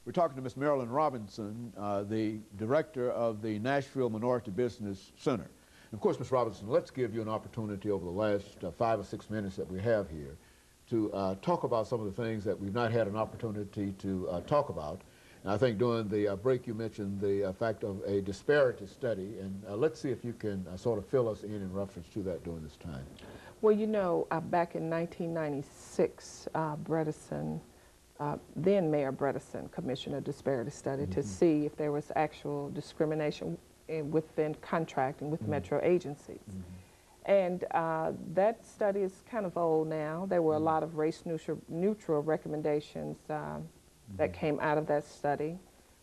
We're talking to Ms. Marilyn Robinson, the director of the Nashville Minority Business Center. And of course, Ms. Robinson, let's give you an opportunity over the last 5 or 6 minutes that we have here to talk about some of the things that we've not had an opportunity to talk about. And I think during the break you mentioned the fact of a disparity study, and let's see if you can sort of fill us in reference to that during this time. Well, you know, back in 1996, then Mayor Bredesen commissioned a disparity study to see if there was actual discrimination within contracting with metro agencies. And that study is kind of old now. There were a lot of race-neutral recommendations that came out of that study.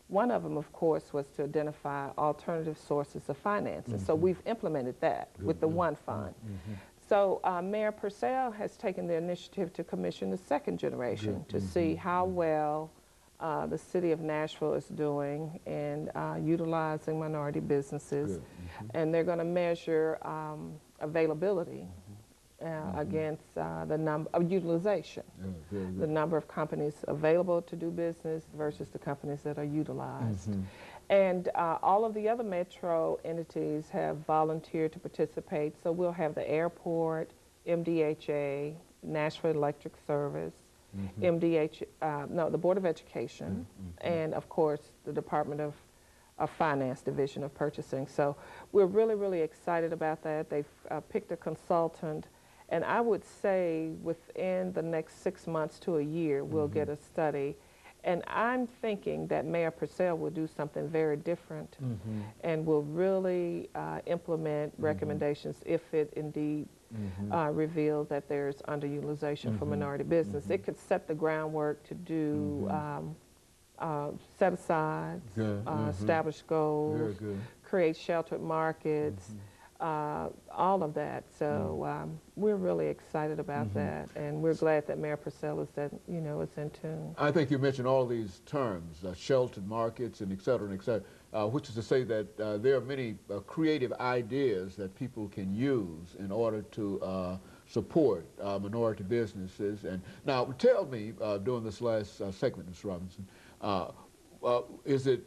One of them, of course, was to identify alternative sources of financing. So we've implemented that with the One Fund. So Mayor Purcell has taken the initiative to commission the second generation to see how well the city of Nashville is doing in utilizing minority businesses. And they're going to measure availability against the number of utilization, the number of companies available to do business versus the companies that are utilized. And all of the other metro entities have volunteered to participate. So we'll have the airport, MDHA, Nashville Electric Service, the Board of Education, and of course the Department of Finance Division of Purchasing. So we're really, really excited about that. They've picked a consultant, and I would say within the next 6 months to a year, we'll get a study. And I'm thinking that Mayor Purcell will do something very different and will really implement recommendations if it indeed reveals that there's underutilization for minority business. It could set the groundwork to do set-asides, establish goals, create sheltered markets, all of that. So we're really excited about that, and we're glad that Mayor Purcell is is in tune. I think you mentioned all these terms, sheltered markets and et cetera, which is to say that there are many creative ideas that people can use in order to support minority businesses. And now, tell me, during this last segment, Ms. Robinson, is it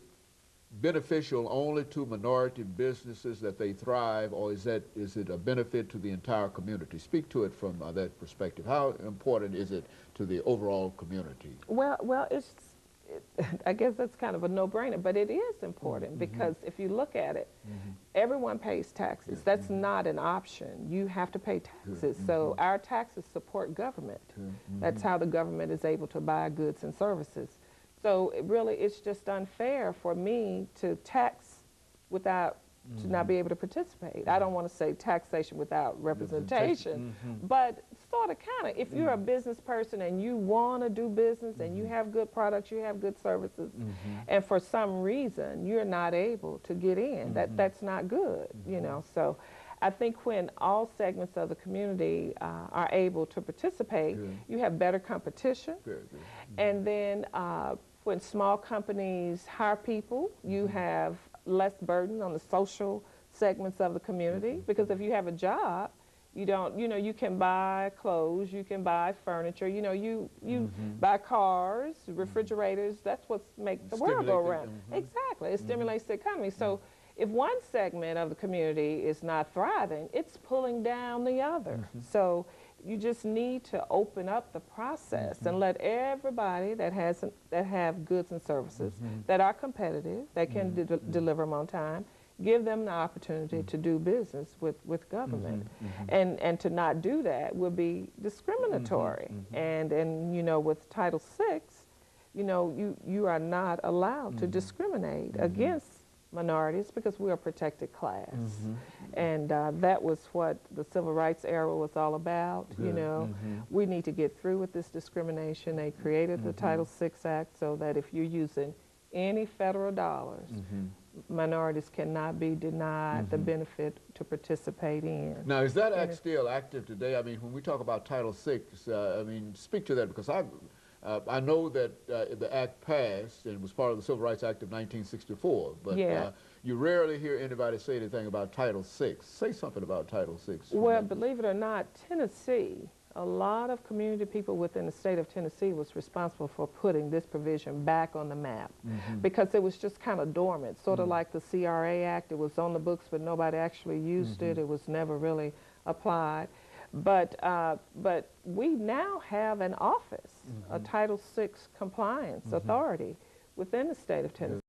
beneficial only to minority businesses that they thrive, or is it a benefit to the entire community? Speak to it from that perspective. How important is it to the overall community? Well, I guess that's kind of a no-brainer, but it is important because if you look at it, everyone pays taxes. That's not an option. You have to pay taxes. So our taxes support government. That's how the government is able to buy goods and services. So it's just unfair for me to tax without to not be able to participate. I don't want to say taxation without representation, but sort of kind of, if you're a business person and you want to do business and you have good products, you have good services, and for some reason you're not able to get in, that's not good, you know. So I think when all segments of the community are able to participate, you have better competition. And then when small companies hire people, you have less burden on the social segments of the community, because if you have a job, you can buy clothes, you can buy furniture, you buy cars, refrigerators. That's what makes the world go around. Exactly, it stimulates the economy. So if one segment of the community is not thriving, it's pulling down the other. So you just need to open up the process and let everybody that have goods and services that are competitive, that can deliver them on time, give them the opportunity to do business with government. And to not do that would be discriminatory. And with Title VI, you are not allowed to discriminate against minorities because we're a protected class. And that was what the Civil Rights era was all about. We need to get through with this discrimination. They created the Title VI Act so that if you're using any federal dollars, minorities cannot be denied the benefit to participate in. Now, is that act still active today? I mean, when we talk about Title VI, I mean, speak to that, because I know that the act passed and was part of the Civil Rights Act of 1964, but you rarely hear anybody say anything about Title VI. Say something about Title VI. Well, believe it or not, Tennessee a lot of community people within the state of Tennessee was responsible for putting this provision back on the map because it was just kind of dormant, sort of like the CRA Act. It was on the books, but nobody actually used it. It was never really applied. But we now have an office, a Title VI compliance authority within the state of Tennessee.